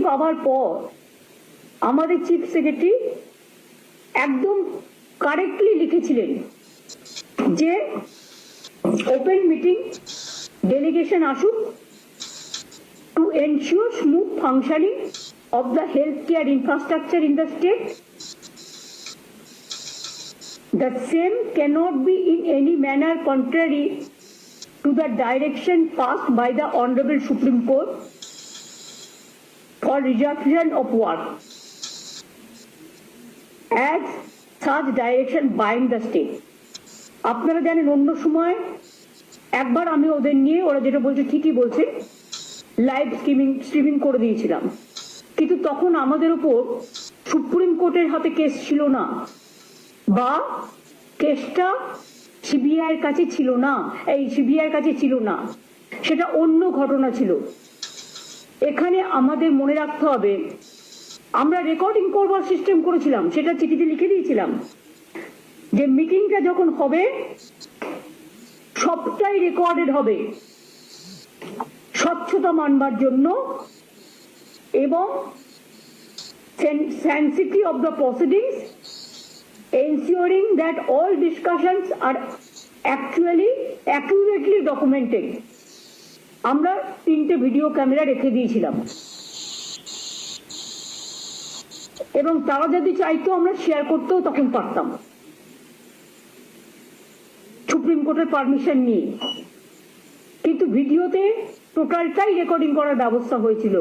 পাওয়ার পর আমাদের chief secretary একদম কারেক্টলি লিখেছিলেন যে ওপেন মিটিং ডেলিগেশন আসুক to ensure smooth functioning of the healthcare infrastructure in the state. The same cannot be in any manner contrary to the direction passed by the Honorable Supreme Court for resumption of work, as such direction bind the state. আপনারা জানেন অন্য সময় একবার আমি ওদের নিয়ে ওরা যেটা বলছে ঠিকই বলছে লাইভ স্ট্রিমিং করে দিয়েছিলাম, কিন্তু তখন আমাদের উপর সুপ্রিম কোর্টের হাতে কেস ছিল না বা কেসটা সিবিআইয়ের কাছে ছিল না, সেটা অন্য ঘটনা ছিল। এখানে আমাদের মনে রাখতে হবে আমরা রেকর্ডিং করবার সিস্টেম করেছিলাম, সেটা চিঠিতে লিখে দিয়েছিলাম যে মিটিংটা যখন হবে সবটাই রেকর্ডেড হবে স্বচ্ছতা মানবার জন্য এবং sanctity of the proceedings, ensuring that all discussions are actually accurately documented. আমরা 3টে ভিডিও ক্যামেরা রেখে দিয়েছিলাম এবং তারা যদি চাইতো আমরা শেয়ার করতেও তখন পারতাম সুপ্রিম কোর্টের পারমিশন নিয়ে, কিন্তু ভিডিওতে টোটালটাই রেকর্ডিং করার ব্যবস্থা হয়েছিল।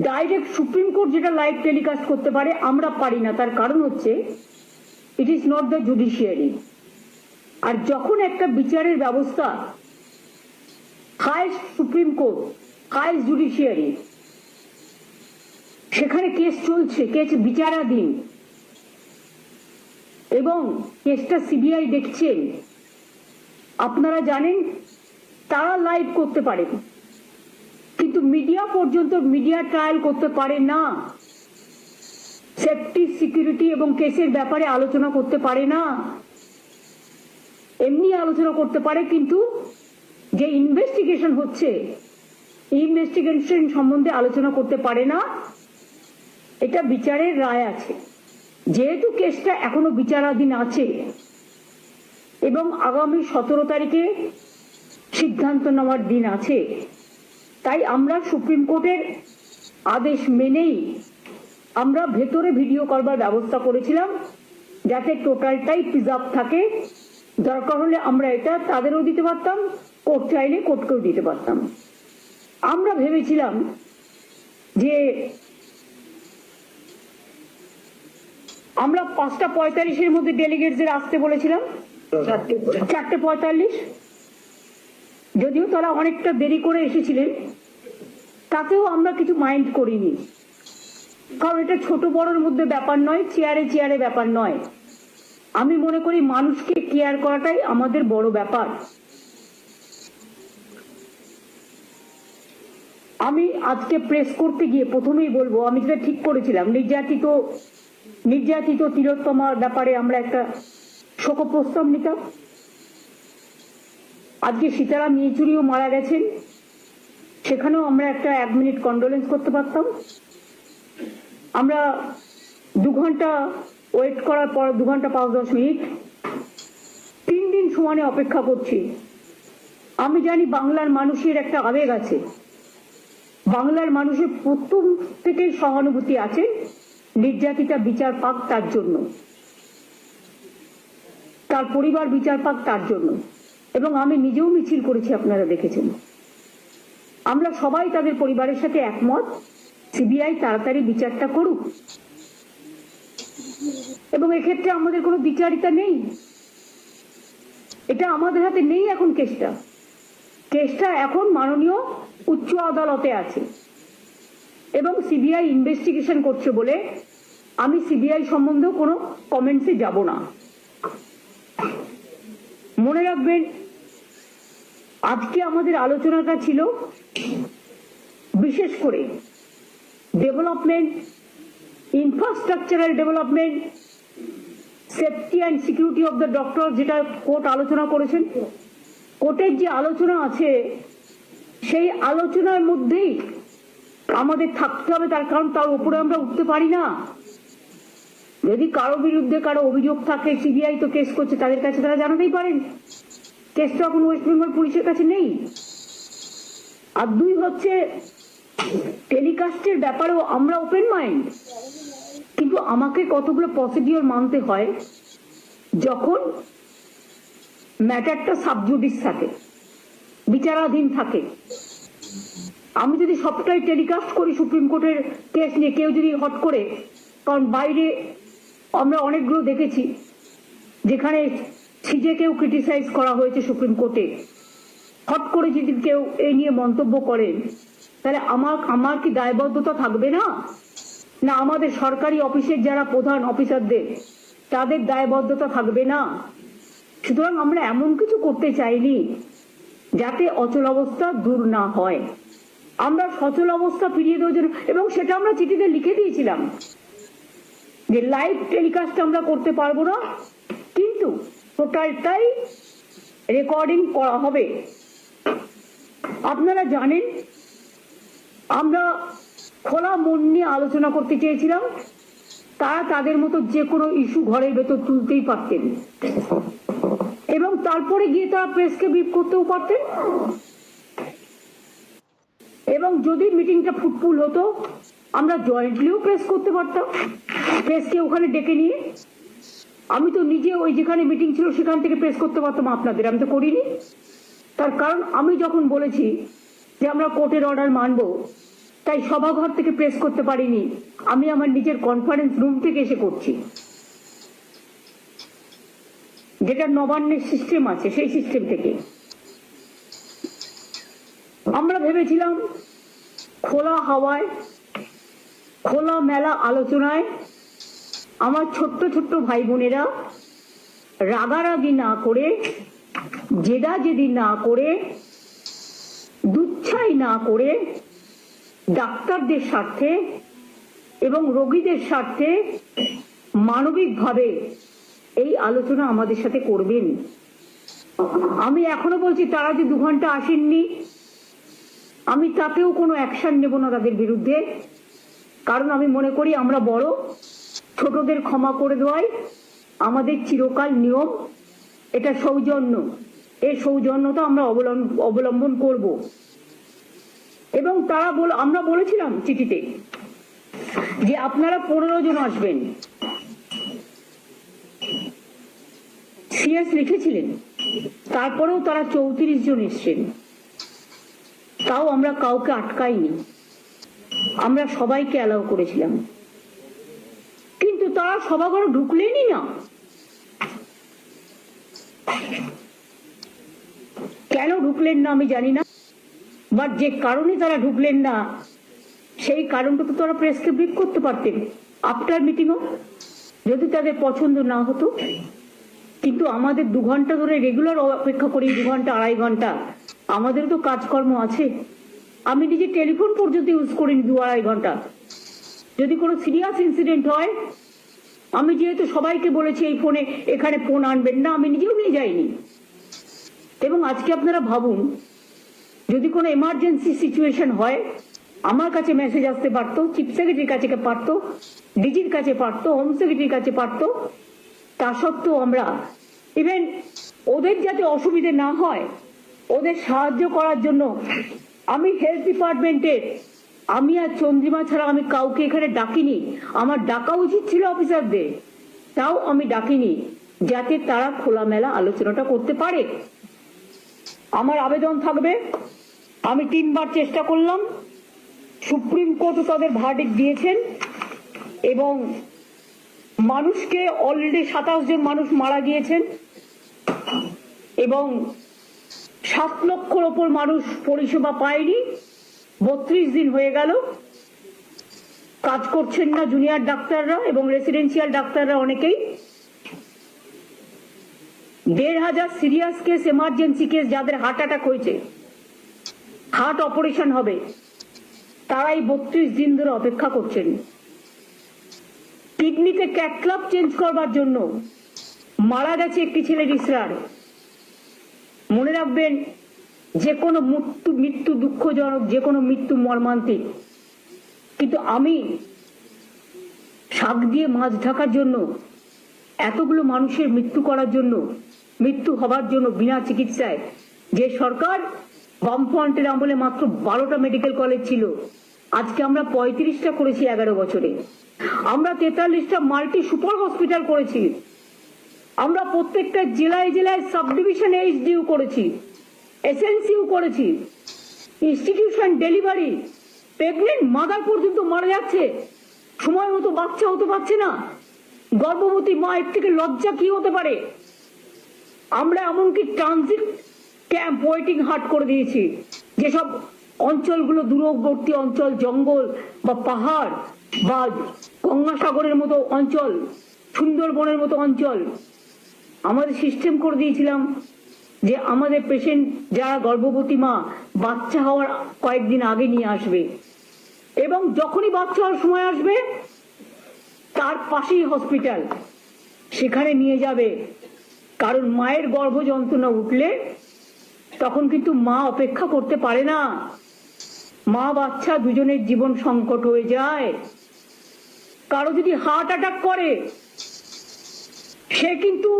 ডাইরেক্ট সুপ্রিম কোর্ট যেটা লাইভ টেলিকাস্ট করতে পারে আমরা পারি না, তার কারণ হচ্ছে it is not the judiciary. আর যখন একটা বিচারের ব্যবস্থা highest supreme court, highest judiciary, সেখানে কেস চলছে, কেস বিচারাধীন এবং কেসটা সিবিআই দেখছেন, আপনারা জানেন তারা লাইভ করতে পারে কিন্তু মিডিয়া পর্যন্ত মিডিয়া ট্রায়াল করতে পারে না, সেফটি সিকিউরিটি এবং কেসের ব্যাপারে আলোচনা করতে পারে না। এমনি আলোচনা করতে পারে কিন্তু যে ইনভেস্টিগেশন হচ্ছে ইনভেস্টিগেশন সম্বন্ধে আলোচনা করতে পারে না। এটা বিচারের রায় আছে, যেহেতু কেসটা এখনো বিচারাধীন আছে এবং আগামী 17 তারিখে সিদ্ধান্ত নেওয়ার দিন আছে, তাই আমরা সুপ্রিম কোর্টের আদেশ মেনেই আমরা ভেতরে ভিডিও করবার ব্যবস্থা করেছিলাম যাতে টোটালটাই প্রিজার্ভ থাকে। দরকার হলে আমরা এটা তাদেরও দিতে পারতাম, কোর্ট চাইলে কোর্টকেও দিতে পারতাম। আমরা ভেবেছিলাম যে আমরা 5:45-এর মধ্যে ডেলিগেটসদের আসতে বলেছিলাম, 4:45, যদিও তারা অনেকটা দেরি করে এসেছিলেন, তাতেও আমরা কিছু মাইন্ড করিনি, কারণ এটা ছোট বড়র মধ্যে ব্যাপার নয়, চেয়ারে ব্যাপার নয়। আমি মনে করি মানুষকে কেয়ার করাটাই আমাদের বড় ব্যাপার। আমি আজকে প্রেস করতে গিয়ে প্রথমেই বলবো, আমি যেটা ঠিক করেছিলাম, নির্যাতিত তিলোত্তমার ব্যাপারে আমরা একটা শোক প্রস্তাব নিতাম। আজকে সীতারাম ইয়েচুরিও মারা গেছেন, সেখানেও আমরা একটা 1 মিনিট কন্ডোলেন্স করতে পারতাম। আমরা 2 ঘন্টা ওয়েট করার পর 2 ঘন্টা 5-10 মিনিট 3 দিন সমানে অপেক্ষা করছি। আমি জানি বাংলার মানুষের একটা আবেগ আছে, বাংলার মানুষের প্রথম থেকেই সহানুভূতি আছে নির্যাতিতা বিচার পাক তার জন্য, তার পরিবার বিচার পাক তার জন্য, এবং আমি নিজেও মিছিল করেছি, আপনারা দেখেছেন। আমরা সবাই তাদের পরিবারের সাথে একমত, সিবিআই তাড়াতাড়ি বিচারটা করুক এবং এক্ষেত্রে আমাদের কোনো বিচারিতা নেই, এটা আমাদের হাতে নেই। এখন কেসটা এখন মাননীয় উচ্চ আদালতে আছে এবং সিবিআই ইনভেস্টিগেশন করছে বলে আমি সিবিআই সম্বন্ধে কোনো কমেন্টসে যাব না। মনে রাখবেন আজকে আমাদের আলোচনাটা ছিল বিশেষ করে development, infrastructural development, safety and security of the doctor, যেটা কোর্ট আলোচনা করেছেন। কোর্টের যে আলোচনা আছে সেই আলোচনার মধ্যেই আমাদের থাকতে হবে, তার কারণ তার উপরে আমরা উঠতে পারি না। যদি কারো বিরুদ্ধে কারো অভিযোগ থাকে, সিবিআই তো কেস করছে, তাদের কাছে তারা জানাতেই পারেন। কেসটা এখন ওয়েস্ট বেঙ্গল পুলিশের কাছে নেই। আর দুই হচ্ছে, টেলিকাস্টের ব্যাপারেও আমরা ওপেন মাইন্ড, কিন্তু আমাকে কতগুলো প্রসিডিওর মানতে হয়। যখন ম্যাটারটা সাবজুডিস থাকে, বিচারাধীন থাকে, আমি যদি সবটাই টেলিকাস্ট করি সুপ্রিম কোর্টের কেস নিয়ে, কেউ যদি হট করে, কারণ বাইরে আমরা অনেকগুলো দেখেছি যেখানে সিজেকেও ক্রিটিসাইজ করা হয়েছে সুপ্রিম কোর্টে, হট করে যদি কেউ এই নিয়ে মন্তব্য করেন, তাহলে আমার কি দায়বদ্ধতা থাকবে না? না আমাদের সরকারি অফিসের যারা প্রধান অফিসারদের তাদের দায়বদ্ধতা থাকবে না? সুতরাং আমরা এমন কিছু করতে চাইনি যাতে অচলাবস্থা দূর না হয়। আমরা সচল অবস্থা ফিরিয়ে দেওয়ার জন্য, এবং সেটা আমরা চিঠিতে লিখে দিয়েছিলাম যে লাইভ টেলিকাস্ট আমরা করতে পারবো না, কিন্তু টোটালটাই রেকর্ডিং করা হবে। আপনারা জানেন আমরা খোলা মন নিয়ে আলোচনা করতে চেয়েছিলাম, তারা তাদের মতো যে কোনো ইস্যু ঘরের ভেতর তুলতেই পারতেন, এবং তারপরে গিয়ে তারা প্রেসকে ব্রিফ করতেও পারতেন। এবং যদি মিটিংটা ফুটফুল হতো, আমরা জয়েন্টলিও প্রেস করতে পারতাম, প্রেসকে ওখানে ডেকে নিয়ে। আমি তো নিজে ওই যেখানে মিটিং ছিল সেখান থেকে প্রেস করতে পারতাম আপনাদের, আমি তো করিনি। তার কারণ আমি যখন বলেছি যে আমরা কোর্টের অর্ডার মানবো, তাই সভাঘর থেকে প্রেস করতে পারিনি, আমি আমার নিজের কনফারেন্স রুম থেকে এসে করছি, যেটা নবান্নের সিস্টেম আছে সেই সিস্টেম থেকে। আমরা ভেবেছিলাম খোলা হাওয়ায়, খোলা মেলা আলোচনায় আমার ছোট্ট ছোট্ট ভাই বোনেরা রাগারাগি না করে, জেদাজেদি না করে, দুচ্ছাই না করে, ডাক্তারদের স্বার্থে এবং রোগীদের স্বার্থে মানবিকভাবে এই আলোচনা আমাদের সাথে করবেন। আমি এখনো বলছি, তারা যে 2 ঘন্টা আসেননি, আমি তাতেও কোনো অ্যাকশন নেব না তাদের বিরুদ্ধে, কারণ আমি মনে করি আমরা বড়, ছোটদের ক্ষমা করে দেওয়াই আমাদের চিরকাল নিয়ম। এটা সৌজন্য, এই সৌজন্যতা আমরা অবলম্বন করব। এবং তারা আমরা বলেছিলাম চিঠিতে যে আপনারা 15 জন আসবেন, সিএস লিখেছিলেন, তারপরেও তারা 34 জন এসছেন। তাও আমরা কাউকে আটকাইনি, আমরা সবাইকে অ্যালাউ করেছিলাম, কিন্তু তারা সভাঘরে ঢুকলেনই না। কেন ঢুকলেন না আমি জানি না, বাট যে কারণে তারা ঢুকলেন না সেই কারণটা তো তারা প্রেসকে ব্রিফ করতে পারতেন আফটার মিটিংও, যদি তাদের পছন্দ না হতো। কিন্তু আমাদের 2 ঘন্টা ধরে রেগুলার অপেক্ষা করি, 2 ঘন্টা 2.5 ঘন্টা, আমাদের তো কাজকর্ম আছে। আমি নিজে টেলিফোন পর্যন্ত ইউজ করিনি 2-2.5 ঘন্টা। যদি কোনো সিরিয়াস ইনসিডেন্ট হয়, আমি যেহেতু সবাইকে বলেছি এই ফোনে, এখানে ফোন আনবেন না, আমি নিজেও নিয়ে যাইনি। এবং আজকে আপনারা ভাবুন, যদি কোনো এমার্জেন্সি সিচুয়েশন হয়, আমার কাছে মেসেজ আসতে পারতো, চিফ সেক্রেটারির কাছে পারতো, ডিজির কাছে পারতো, হোম সেক্রেটারির কাছে পারতো। তা সত্ত্বেও আমরা ইভেন ওদের যাতে অসুবিধে না হয়, ওদের সাহায্য করার জন্য আমি হেলথ ডিপার্টমেন্টের, আমি আর চন্দ্রিমা ছাড়া আমি কাউকে এখানে ডাকিনি। আমার ডাকা উচিত ছিল অফিসারদের, তাও আমি ডাকিনি, যাতে তারা খোলামেলা আলোচনাটা করতে পারে। আমার আবেদন থাকবে, আমি 3 বার চেষ্টা করলাম, সুপ্রিম কোর্টও তাদের ভার্ডিক্ট দিয়েছেন, এবং মানুষকে অলরেডি 27 জন মানুষ মারা গিয়েছেন, এবং 7 লক্ষর ওপর মানুষ পরিষেবা পায়নি। 32 দিন হয়ে গেল, কাজ করছেন না জুনিয়র ডাক্তাররা এবং রেসিডেন্সিয়াল ডাক্তাররা অনেকেই। 1500 সিরিয়াস কেস, এমার্জেন্সি কেস, যাদের হার্ট অ্যাটাক হয়েছে, হার্ট অপারেশন হবে, তারাই 32 দিন ধরে অপেক্ষা করছেন। কিডনিতে ক্যাথল্যাব চেঞ্জ করবার জন্য মারা গেছে একটি ছেলে ইসরার। মনে রাখবেন, যে কোনো মৃত্যু দুঃখজনক, যে কোনো মৃত্যু মর্মান্তিক, কিন্তু আমি শাক দিয়ে মাছ ঢাকার জন্য, এতগুলো মানুষের মৃত্যু করার জন্য, মৃত্যু হবার জন্য বিনা চিকিৎসায়, যে সরকার বামফ্রন্টের আমলে মাত্র 12টা মেডিকেল কলেজ ছিল, আজকে আমরা 35টা করেছি 11 বছরে। আমরা 43টা মাল্টি সুপার হসপিটাল করেছি। আমরা প্রত্যেকটা জেলায় জেলায় সাব ডিভিশন এইচডিইউ করেছি, এসএনসিইউ করেছি। ইনস্টিটিউশন ডেলিভারি, প্রেগনেন্ট মাদার পর্যন্ত মারা যাচ্ছে, সময় মতো বাচ্চা হতে পারছে না। গর্ভবতী মায়ের থেকে লজ্জা কি হতে পারে? আমরা এমনকি ট্রানজিট ক্যাম্প, ওয়েটিং হাট করে দিয়েছি। যেসব অঞ্চলগুলো দূরবর্তী অঞ্চল, জঙ্গল বা পাহাড় বা গঙ্গাসাগরের মতো অঞ্চল, সুন্দরবনের মতো অঞ্চল, আমাদের সিস্টেম করে দিয়েছিলাম যে আমাদের পেশেন্ট যারা গর্ভবতী মা বাচ্চা হওয়ার কয়েকদিন আগে নিয়ে আসবে, এবং যখনই বাচ্চা হওয়ার সময় আসবে তার পাশেই হসপিটাল, সেখানে নিয়ে যাবে। কারণ মায়ের গর্ভ যন্ত্রণা উঠলে তখন কিন্তু মা অপেক্ষা করতে পারে না, মা বাচ্চা দুজনের জীবন সংকট হয়ে যায়। কারো যদি হার্ট অ্যাটাক করে সে কিন্তু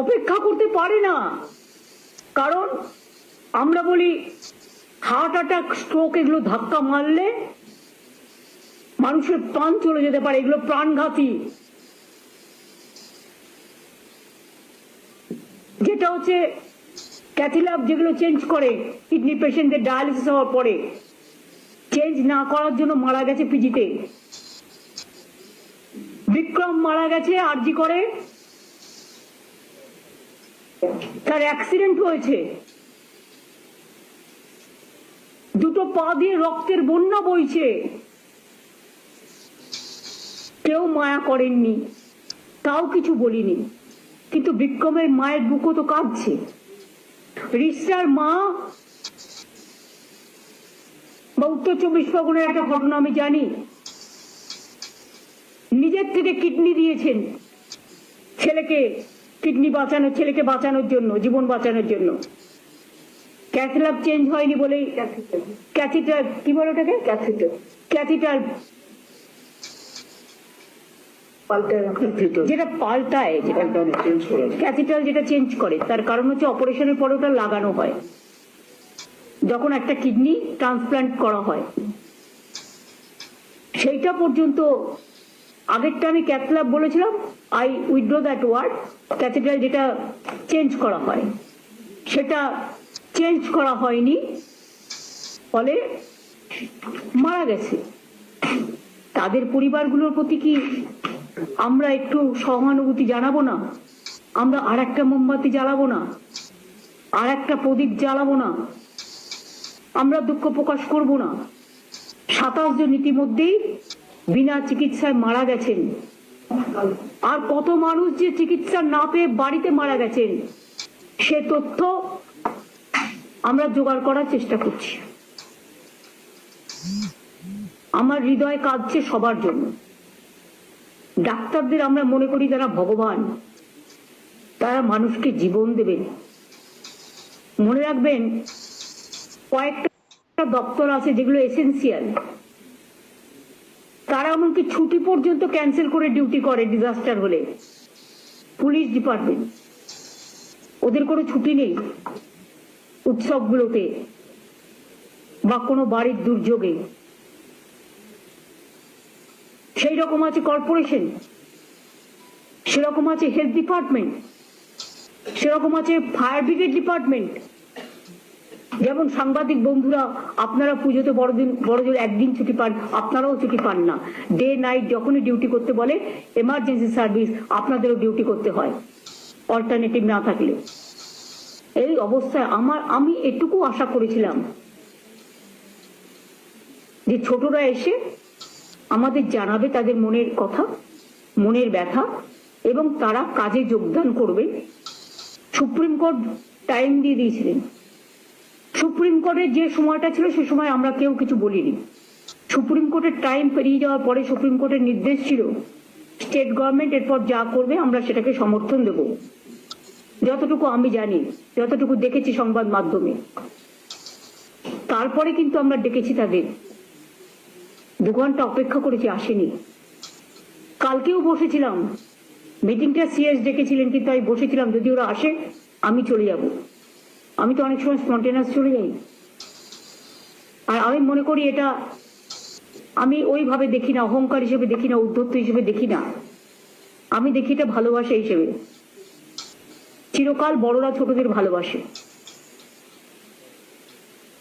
অপেক্ষা করতে পারে না। কারণ আমরা বলি হার্ট অ্যাটাক, স্ট্রোক এগুলো ধাক্কা মারলে মানুষের প্রাণ চলে যেতে পারে, এগুলো প্রাণঘাতী। যেটা হচ্ছে ক্যাথিল্যাব যেগুলো চেঞ্জ করে কিডনি পেশেন্টদের ডায়ালিসিস হওয়ার পরে, চেঞ্জ না করার জন্য মারা গেছে পিজিতে। বিক্রম মারা গেছে আরজি করে, তার অ্যাক্সিডেন্ট হয়েছে, দুটো পা দিয়ে রক্তের বন্যা বইছে, কেউ মায়া করেননি, তাও কিছু বলিনি। কিন্তু বিক্রমের মায়ের বুকও তো কাঁদছে। রিস্টার মা বা উত্তর 24 পরগনার একটা ঘটনা আমি জানি, নিজের থেকে কিডনি দিয়েছেন ছেলেকে, কিডনি বাঁচানো, ছেলেকে বাঁচানোর জন্য, জীবন বাঁচানোর জন্য। ক্যাথিল্যাব চেঞ্জ হয়নি বলেই, ক্যাথিটার কি বলে ওটাকে, ক্যাথিটার যেটা পাল্টায়, ক্যাথিটার যেটা চেঞ্জ করে, তার কারণ হচ্ছে অপারেশনের পরে ওটা লাগানো হয় যখন একটা কিডনি ট্রান্সপ্লান্ট করা হয়। সেইটা পর্যন্ত আগেরটা আমি ক্যাথল্যাব বলেছিলাম, I withdraw that word. Catheter যেটা চেঞ্জ করা হয় সেটা চেঞ্জ করা হয়নি, ফলে মারা গেছে। তাদের পরিবারগুলোর প্রতি কি আমরা একটু সহানুভূতি জানাবো না? আমরা আর একটা মোমবাতি জ্বালাবো না? আর একটা প্রদীপ জ্বালাবো না? আমরা দুঃখ প্রকাশ করব না? 27 জন ইতিমধ্যেই বিনা চিকিৎসায় মারা গেছেন। আর কত মানুষ যে চিকিৎসা না পেয়ে বাড়িতে মারা গেছেন সে তথ্য আমরা জোগাড় করার চেষ্টা করছি। আমার হৃদয় কাঁদছে সবার জন্য। ডাক্তারদের আমরা মনে করি তারা ভগবান, তারা মানুষকে জীবন দেবেন। মনে রাখবেন, কয়েকটা দপ্তর আছে যেগুলো এসেন্সিয়াল, তারা এমনকি ছুটি পর্যন্ত ক্যান্সেল করে ডিউটি করে ডিজাস্টার হলে। পুলিশ ডিপার্টমেন্ট, ওদের কোনো ছুটি নেই উৎসবগুলোতে বা কোনো বাড়ির দুর্যোগে। সেই রকম আছে কর্পোরেশন, সেরকম আছে হেলথ ডিপার্টমেন্ট, সেরকম আছে ফায়ার ব্রিগেড ডিপার্টমেন্ট। যেমন সাংবাদিক বন্ধুরা, আপনারা পুজোতে বড়জোর একদিন ছুটি পান, আপনারাও ছুটি পান না। ডে নাইট যখনই ডিউটি করতে বলে এমার্জেন্সি সার্ভিস, আপনাদেরও ডিউটি করতে হয় অল্টারনেটিভ না থাকলে। এই অবস্থায় আমি এটুকু আশা করেছিলাম যে ছোটরা এসে আমাদের জানাবে তাদের মনের কথা, মনের ব্যথা, এবং তারা কাজে যোগদান করবে। সুপ্রিম কোর্ট টাইম দিয়ে দিয়েছিলেন। সুপ্রিম কোর্টের যে সময়টা ছিল সে সময় আমরা কেউ কিছু বলিনি। সুপ্রিম কোর্টের টাইম পেরিয়ে যাওয়ার পরে সুপ্রিম কোর্টের নির্দেশ ছিল স্টেট গভর্নমেন্ট এরপর যা করবে আমরা সেটাকে সমর্থন দেব। যতটুকু আমি জানি, যতটুকু দেখেছি সংবাদ মাধ্যমে। তারপরে কিন্তু আমরা ডেকেছি তাদের 2 ঘন্টা অপেক্ষা করেছি, আসেনি। কালকেও বসেছিলাম, মিটিংটা সিএস ডেকেছিলেন, কিন্তু আমি বসেছিলাম যদি ওরা আসে আমি চলে যাব। আমি তো অনেক সময় স্পন্টেনাস চলে যাই। আর আমি মনে করি এটা আমি ওইভাবে দেখি না, অহংকার হিসেবে দেখি না, উদ্ধত্ত হিসেবে দেখি না, আমি দেখি এটা ভালোবাসা হিসেবে। চিরকাল বড়রা ছোটদের ভালোবাসে।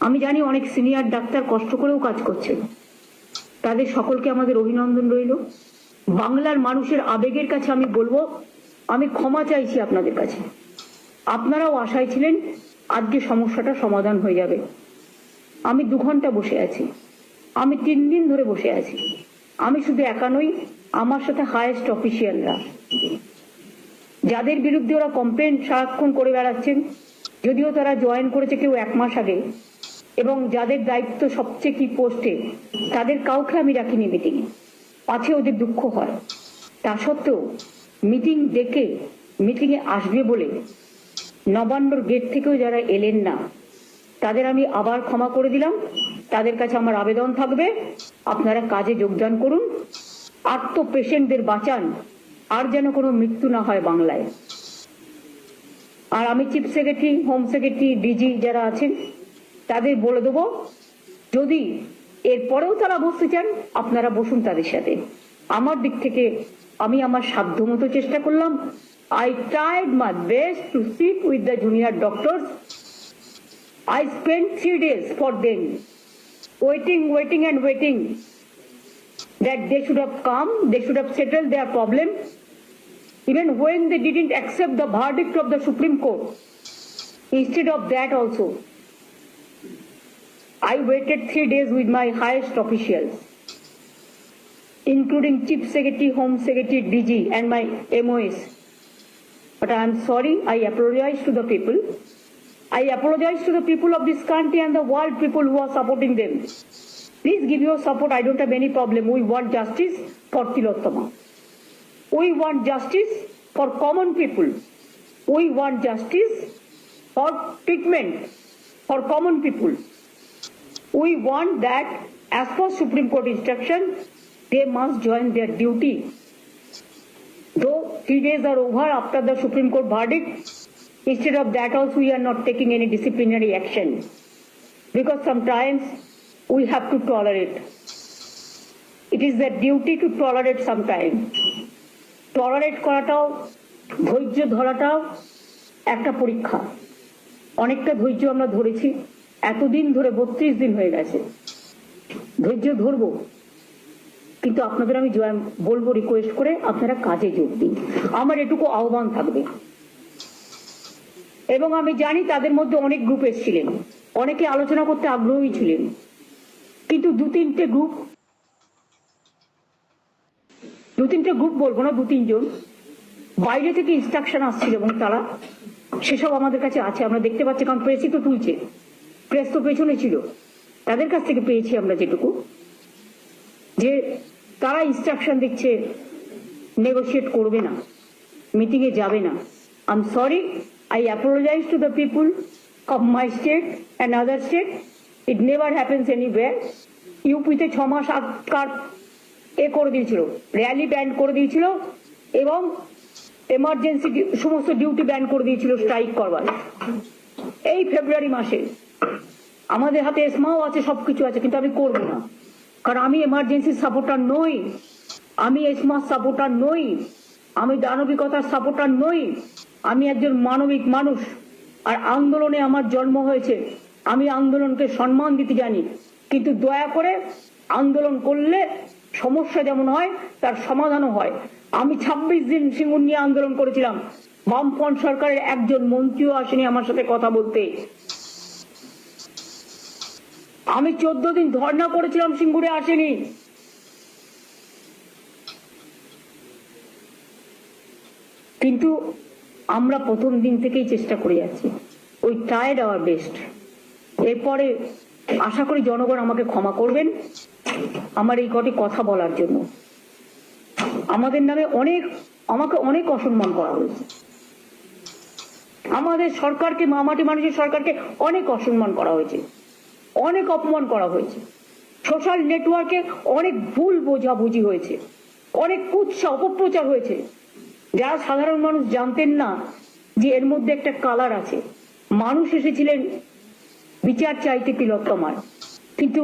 আমি জানি অনেক সিনিয়র ডাক্তার কষ্ট করেও কাজ করছেন, তাদের সকলকে আমাদের অভিনন্দন রইল। বাংলার মানুষের আবেগের কাছে আমি বলবো, আমি ক্ষমা চাইছি আপনাদের কাছে। আপনারাও আশায় ছিলেন আজকে সমস্যাটা সমাধান হয়ে যাবে। আমি 2 ঘন্টা বসে আছি, আমি 3 দিন ধরে বসে আছি। আমি শুধু একা নই, আমার সাথে হাইয়েস্ট অফিসিয়ালরা, যাদের বিরুদ্ধে ওরা কমপ্লেন সারাক্ষণ করে বেড়াচ্ছেন, যদিও তারা জয়েন করেছে কেউ 1 মাস আগে, এবং যাদের দায়িত্ব সবচেয়ে কি পোস্টে, তাদের কাউকে আমি রাখিনি মিটিংয়ে। আছে ওদের দুঃখ হয়, তা সত্ত্বেও মিটিং ডেকে মিটিংয়ে আসবে বলে নবান্নর গেট থেকেও যারা এলেন না, তাদের আমি আবার ক্ষমা করে দিলাম। তাদের কাছে আমার আবেদন থাকবে, আপনারা কাজে যোগদান করুন, আর তো পেশেন্টদের বাঁচান, আর যেন কোনো মৃত্যু না হয় বাংলায়। আর আমি chief secretary, home secretary, DG যারা আছেন তাদের বলে দেবো, যদি এরপরেও তারা বসতে চান আপনারা বসুন তাদের সাথে। আমার দিক থেকে আমি আমার সাধ্যমতো চেষ্টা করলাম। I tried my best to sit with the junior doctors. I spent 3 days for them, waiting and waiting that they should have come, they should have settled their problem. Even when they didn't accept the verdict of the Supreme Court, instead of that also, I waited 3 days with my highest officials, including Chief Secretary, Home Secretary, DG and my MOS. But I am sorry, I apologize to the people. I apologize to the people of this country and the world people who are supporting them. Please give your support, I don't have any problem. We want justice for Tilottama. We want justice for common people. We want justice for treatment for common people. We want that as per Supreme Court instruction, they must join their duty. Though 3 days are over after the Supreme Court verdict, instead of that also we are not taking any disciplinary action, because sometimes we have to tolerate. It is their duty to tolerate sometimes. Tolerate করাটাও, ধৈর্য ধরাটাও একটা পরীক্ষা। অনেকটা ধৈর্য আমরা ধরেছি, এতদিন ধরে 32 দিন হয়ে গেছে, ধৈর্য ধরবো। কিন্তু আপনাদের আমি বলবো, রিকোয়েস্ট করে আপনারা কাজে যোগ দিন, আমার এটুকু আহ্বান থাকবে। এবং আমি জানি তাদের মধ্যে অনেক গ্রুপ এসেছিলেন, অনেকে আলোচনা করতে আগ্রহী ছিলেন, কিন্তু 2-3টে গ্রুপ বলবো না, 2-3 জন বাইরে থেকে ইনস্ট্রাকশন আসছিল, এবং তারা সেসব আমাদের কাছে আছে, আমরা দেখতে পাচ্ছি, কারণ প্রেসই তো তুলছে, প্রেস তো পেছনে ছিল, তাদের কাছ থেকে পেয়েছি আমরা যেটুকু, যে তারা ইনস্ট্রাকশন দিচ্ছে নেগোশিয়েট করবে না, মিটিংয়ে যাবে না। I am sorry, I apologize to the people of my state and other state. It never happens anywhere. ইউপিতে 6 মাস আগকার করে দিয়েছিল, র্যালি ব্যান করে দিয়েছিল, এবং এমার্জেন্সি সমস্ত ডিউটি ব্যান করে দিয়েছিল স্ট্রাইক করবার। এই ফেব্রুয়ারি মাসে আমাদের হাতে এসমাও আছে, সবকিছু আছে, কিন্তু আমি করবো না, কারণ আমি এমার্জেন্সি সাপোর্টার নই, আমি এসমার সাপোর্টার নই, আমি দানবিকতার সাপোর্টার নই। আমি একজন মানবিক মানুষ, আর আন্দোলনে আমার জন্ম হয়েছে, আমি আন্দোলনকে সম্মান দিতে জানি, কিন্তু দয়া করে আন্দোলন করলে সমস্যা যেমন হয় তার সমাধানও হয়। আমি 26 দিন সিঙ্গুর নিয়ে আন্দোলন করেছিলাম, বামফ্রন্ট সরকারের একজন মন্ত্রীও আসেনি আমার সাথে কথা বলতে। আমি 14 দিন ধর্ণা করেছিলাম, সিঙ্গুরে আসেনি। কিন্তু আমরা প্রথম দিন থেকেই চেষ্টা করে যাচ্ছি, ওই ট্রাইড আওয়ার বেস্ট। এরপরে আশা করি জনগণ আমাকে ক্ষমা করবেন আমার এই কটি কথা বলার জন্য। আমাদের নামে আমাকে অনেক অসম্মান করা হয়েছে, আমাদের সরকারকে, মামাটি মানুষের সরকারকে অনেক অসম্মান করা হয়েছে, অনেক অপমান করা হয়েছে। সোশ্যাল নেটওয়ার্কে অনেক ভুল বোঝাবুঝি হয়েছে, অনেক কুৎসা অপপ্রচার হয়েছে, যারা সাধারণ মানুষ জানতেন না যে এর মধ্যে একটা কালার আছে। মানুষ এসেছিলেন বিচার চাইতে তিলোত্তমার, কিন্তু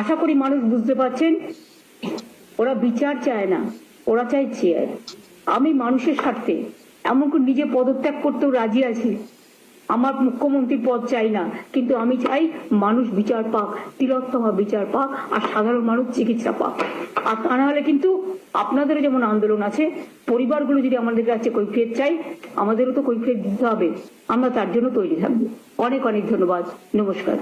আশা করি মানুষ বুঝতে পারছেন ওরা বিচার চায় না, ওরা চায় চেয়ার। আমি মানুষের স্বার্থে এমনকি নিজে পদত্যাগ করতেও রাজি আছি, আমার মুখ্যমন্ত্রীর পদ চাই না, কিন্তু আমি চাই মানুষ বিচার পাক, তিলোত্তমা বিচার পাক, আর সাধারণ মানুষ চিকিৎসা পাক। আর তা না হলে কিন্তু আপনাদেরও যেমন আন্দোলন আছে, পরিবারগুলো যদি আমাদের কাছে কৈফিয়ত চাই, আমাদেরও তো কৈফিয়ত দিতে হবে, আমরা তার জন্য তৈরি থাকবো। অনেক অনেক ধন্যবাদ, নমস্কার।